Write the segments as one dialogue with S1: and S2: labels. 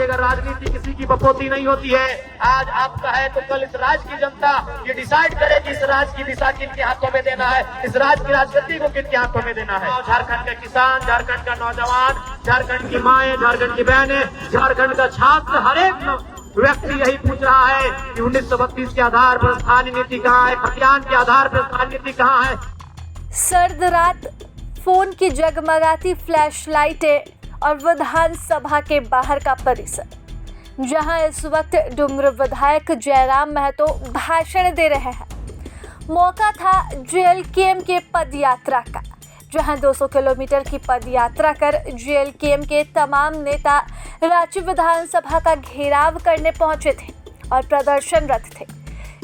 S1: रखिएगा, राजनीति किसी की बपोती नहीं होती है। आज आपका है तो कल इस राज्य की जनता ये डिसाइड करेगी इस राज्य की दिशा किनके हाथों में देना है, इस राज्य की राजगद्दी को किनके हाथों में देना है। झारखंड का किसान, झारखंड का नौजवान, झारखंड की माएं, झारखंड की बहनें, झारखंड का छात्र, हर एक व्यक्ति यही पूछ रहा है कि 1932 के आधार पर स्थानीय नीति कहाँ है, खतियान के आधार पर स्थानीय नीति कहाँ है।
S2: सर्द रात, फोन की जगमगाती फ्लैश लाइटें और विधानसभा के बाहर का परिसर, जहां इस वक्त डुमर विधायक जयराम महतो भाषण दे रहे हैं। मौका था जेएलकेएम के पद यात्रा का, जहां 200 किलोमीटर की पद यात्रा कर जेएलकेएम के तमाम नेता रांची विधानसभा का घेराव करने पहुंचे थे और प्रदर्शनरत थे।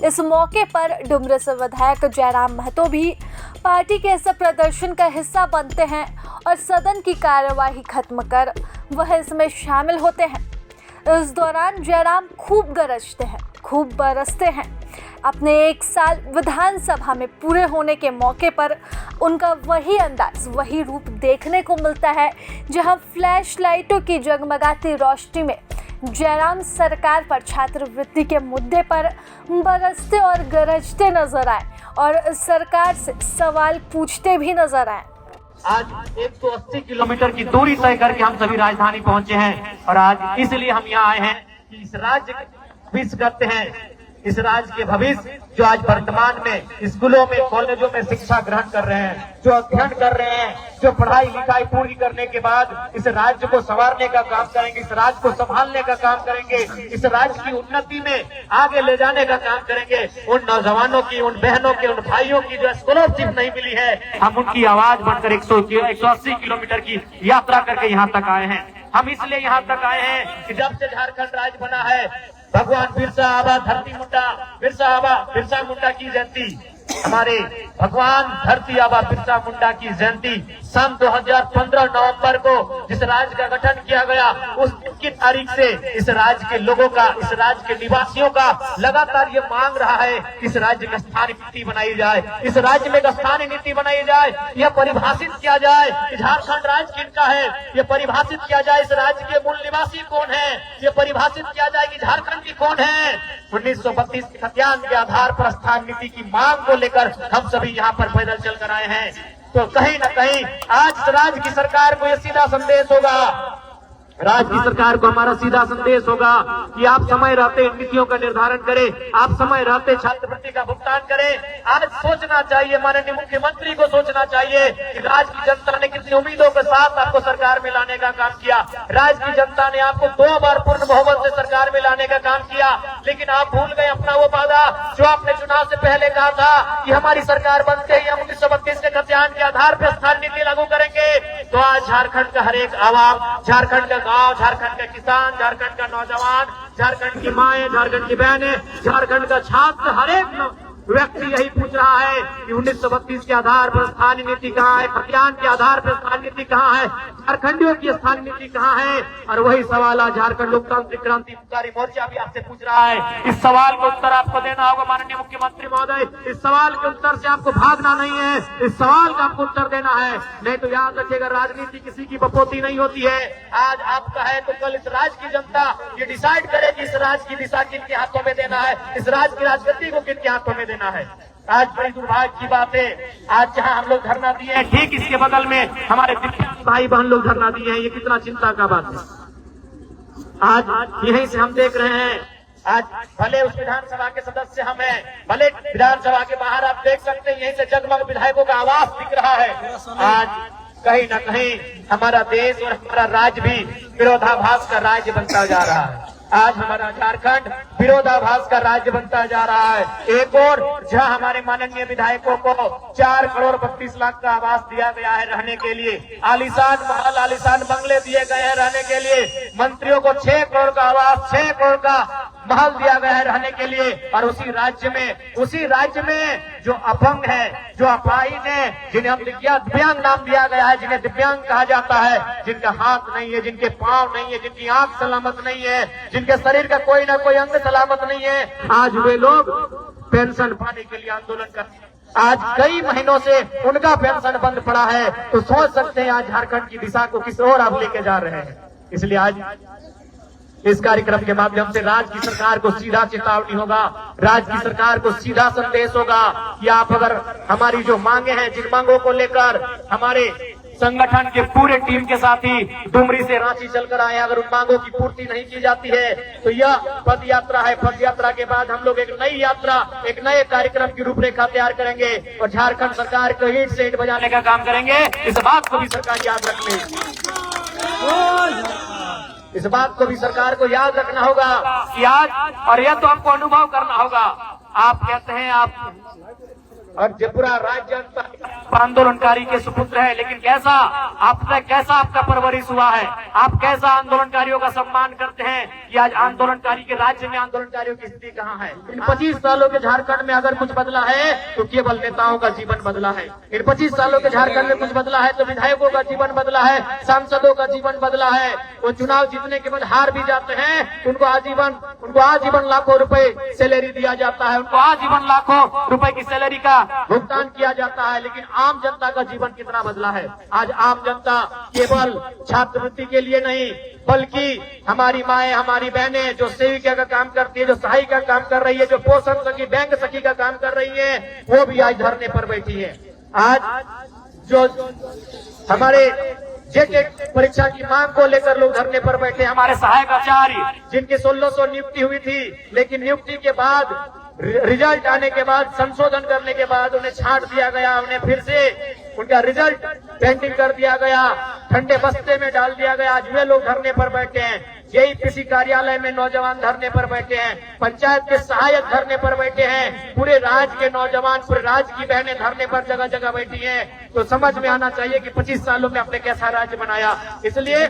S2: इस मौके पर डुमर से विधायक जयराम महतो भी पार्टी के इस प्रदर्शन का हिस्सा बनते हैं और सदन की कार्यवाही खत्म कर वह इसमें शामिल होते हैं। इस दौरान जयराम खूब गरजते हैं, खूब बरसते हैं। अपने 1 साल विधानसभा में पूरे होने के मौके पर उनका वही अंदाज, वही रूप देखने को मिलता है, जहां फ्लैश लाइटों की जगमगाती रोशनी में जयराम सरकार पर छात्रवृत्ति के मुद्दे पर बरसते और गरजते नजर आए और सरकार से सवाल पूछते भी नजर आए।
S1: आज 180 किलोमीटर की दूरी तय करके हम सभी राजधानी पहुंचे हैं और आज इसलिए हम यहाँ आए हैं कि इस राज्य भविष्य करते हैं, इस राज्य के भविष्य जो आज वर्तमान में स्कूलों में, कॉलेजों में शिक्षा ग्रहण कर रहे हैं, जो अध्ययन कर रहे हैं, जो पढ़ाई लिखाई पूरी करने के बाद इस राज्य को संवारने का काम करेंगे, इस राज्य को संभालने का काम करेंगे, इस राज्य की उन्नति में आगे ले जाने का काम करेंगे। उन नौजवानों की, उन बहनों की, उन भाइयों की जो स्कॉलरशिप नहीं मिली है, हम उनकी आवाज बनकर 180 किलोमीटर की यात्रा करके यहाँ तक आए हैं। हम इसलिए यहाँ तक आए हैं कि जब से झारखंड राज्य बना है, भगवान बिरसा आबा धरती मुंडा, बिरसा मुंडा की जयंती, हमारे भगवान धरती आबा बिरसा मुंडा की जयंती सन 2015 नवंबर को जिस राज्य का गठन किया गया, उस की तारीख से इस राज्य के लोगों का, इस राज्य के निवासियों का लगातार ये मांग रहा है कि इस राज्य में स्थानीय नीति बनाई जाए, इस राज्य में स्थानीय नीति बनाई जाए, यह परिभाषित किया जाए कि झारखंड राज्य किनका है, यह परिभाषित किया जाए इस राज्य के मूल निवासी कौन है, यह परिभाषित किया जाए कि झारखंड की कौन है। 1932 के खतियान के आधार पर स्थानीय नीति की मांग को लेकर हम सभी यहाँ पर पैदल चल कर आए हैं। तो कहीं न कहीं आज राज्य की सरकार को यह सीधा संदेश होगा, राज्य की सरकार को हमारा सीधा संदेश होगा कि आप समय रहते इन नीतियों का निर्धारण करें, आप समय रहते छात्रवृत्ति का भुगतान करें। आज सोचना चाहिए, माननीय मुख्यमंत्री को सोचना चाहिए कि राज्य की जनता ने कितनी उम्मीदों के साथ आपको सरकार में लाने का काम किया। राज्य की जनता ने आपको 2 बार पूर्ण बहुमत से सरकार में लाने का काम किया, लेकिन आप भूल गए अपना वो वादा जो आपने चुनाव से पहले कहा था कि हमारी सरकार बनते ही हम 1932 के खतियान के आधार पर स्थानीय नीति लागू करेंगे। तो आज झारखंड का हर एक आवाम, झारखंड का गांव, झारखंड का किसान, झारखंड का नौजवान, झारखंड की माएं, झारखंड की बहनें, झारखंड का छात्र, हर एक व्यक्ति यही पूछ रहा है कि 1932 के आधार पर स्थानीय नीति कहाँ है, खतियान के आधार पर स्थानीय नीति कहाँ है, झारखंडियों की स्थानीय नीति कहाँ है। और वही सवाल आज झारखंड लोकतांत्रिक क्रांतिकारी मोर्चा भी आपसे पूछ रहा है। इस सवाल का उत्तर आपको देना होगा माननीय मुख्यमंत्री महोदय, इस सवाल के उत्तर से आपको भागना नहीं है, इस सवाल का आपको उत्तर देना है। नहीं तो याद रखिएगा, राजनीति किसी की बपोती नहीं होती है। आज आपका है तो कल इस राज्य की जनता ये डिसाइड करेगी इस राज्य की दिशा किनके हाथों में देना है, इस राज्य की राजगद्दी को किनके हाथों में देना है। आज बड़ी दुर्भाग्य की बात है, आज जहां हम लोग धरना दिए हैं, ठीक इसके बगल में हमारे भाई बहन लोग धरना दिए हैं। ये कितना चिंता का बात है। आज यहीं से हम देख रहे हैं, आज भले उस विधानसभा के सदस्य हम हैं, भले विधानसभा के बाहर आप देख सकते हैं, यहीं से जगमग विधायकों का आवाज दिख रहा है। आज कहीं न कहीं हमारा देश और हमारा राज्य भी विरोधाभास का राज्य बनता जा रहा है। आज हमारा झारखंड विरोधाभास का राज्य बनता जा रहा है। एक और जहां हमारे माननीय विधायकों को 4 करोड़ 32 लाख का आवास दिया गया है रहने के लिए, आलीशान महल, आलीशान बंगले दिए गए हैं रहने के लिए, मंत्रियों को 6 करोड़ का आवास, 6 करोड़ का महल दिया गया है रहने के लिए। और उसी राज्य में जो अपंग है, जो अपाहिज है, जिन्हें हम दिव्यांग नाम दिया गया है, जिन्हें दिव्यांग कहा जाता है, जिनका हाथ नहीं है, जिनके पांव नहीं है, जिनकी आंख सलामत नहीं है, जिनके शरीर का कोई ना कोई अंग सलामत नहीं है, आज वे लोग पेंशन पाने के लिए आंदोलन करते हैं। आज कई महीनों से उनका पेंशन बंद पड़ा है। तो सोच सकते हैं आज झारखंड की दिशा को किस ओर आप लेके जा रहे हैं। इसलिए आज इस कार्यक्रम के माध्यम से राज्य की सरकार को सीधा चेतावनी होगा, राज्य की सरकार को सीधा संदेश होगा कि आप अगर हमारी जो मांगे हैं, जिन मांगों को लेकर हमारे संगठन के पूरे टीम के साथी डुमरी से रांची चलकर आए, अगर उन मांगों की पूर्ति नहीं की जाती है तो यह पद यात्रा है। पद यात्रा के बाद हम लोग एक नई यात्रा, एक नए कार्यक्रम की रूपरेखा तैयार करेंगे और झारखंड सरकार को ईंट से ईंट बजाने का काम करेंगे। इस बात को भी सरकार याद रख ले, इस बात को भी सरकार को याद रखना होगा कि आज, और यह तो हमको अनुभव करना होगा। आप कहते हैं आप और पूरा राज्य आंदोलनकारी के सुपुत्र है, लेकिन कैसा आपका परवरिश हुआ है, आप कैसा आंदोलनकारियों का सम्मान करते हैं। कि आज आंदोलनकारी के राज्य में आंदोलनकारियों की स्थिति कहाँ है। इन 25 सालों के झारखंड में अगर कुछ बदला है तो केवल नेताओं का जीवन बदला है। इन 25 सालों के झारखंड में कुछ बदला है तो विधायकों का जीवन बदला है, सांसदों का जीवन बदला है। वो चुनाव जीतने के बाद हार भी जाते हैं, उनको आजीवन लाखों रुपए सैलरी दिया जाता है, उनको आजीवन लाखों रुपए की सैलरी का भुगतान किया जाता है। लेकिन आम जनता का जीवन कितना बदला है। आज आम जनता केवल छात्रवृत्ति के लिए नहीं, बल्कि हमारी माएं, हमारी बहनें जो सेविका का काम करती है, जो सहायिका काम कर रही है, जो पोषण सखी, बैंक सखी का काम कर रही है, वो भी आज धरने पर बैठी है। आज जो हमारे जेटेट परीक्षा की मांग को लेकर लोग धरने पर बैठे, हमारे सहायक आचार्य जिनकी 1600 नियुक्ति हुई थी, लेकिन नियुक्ति के बाद रिजल्ट आने के बाद, संशोधन करने के बाद उन्हें छांट दिया गया, उन्हें फिर से उनका रिजल्ट पेंटिंग कर दिया गया, ठंडे बस्ते में डाल दिया गया। आज वे लोग धरने पर बैठे हैं। जेईपीसी कार्यालय में नौजवान धरने पर बैठे हैं, पंचायत के सहायक धरने पर बैठे हैं, पूरे राज्य के नौजवान, पूरे राज्य की बहनें धरने पर जगह जगह बैठी हैं। तो समझ में आना चाहिए कि 25 सालों में आपने कैसा राज्य बनाया। इसलिए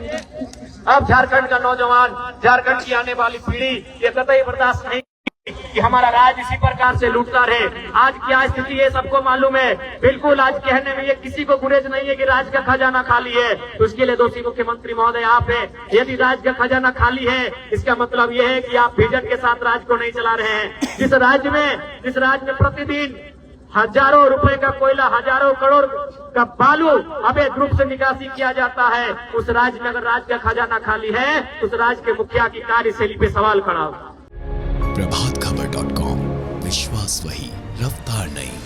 S1: अब झारखंड का नौजवान, झारखंड की आने वाली पीढ़ी ये कतई बर्दाश्त नहीं कि हमारा राज्य इसी प्रकार से लूटता रहे। आज क्या स्थिति है सबको मालूम है। बिल्कुल आज कहने में ये किसी को गुरेज नहीं है कि राज्य का खजाना खाली है, तो इसके लिए दोषी मुख्यमंत्री महोदय आप हैं। यदि राज्य का खजाना खाली है, इसका मतलब ये है कि आप विजन के साथ राज्य को नहीं चला रहे हैं। जिस राज्य में प्रतिदिन हजारों रुपए का कोयला, हजारों करोड़ का बालू अवैध रूप से निकासी किया जाता है, उस राज्य में अगर राज्य का खजाना खाली है, उस राज्य के मुखिया की कार्यशैली पे सवाल खड़ा होगा।
S3: प्रभातखबर.com, विश्वास वही, रफ्तार नहीं।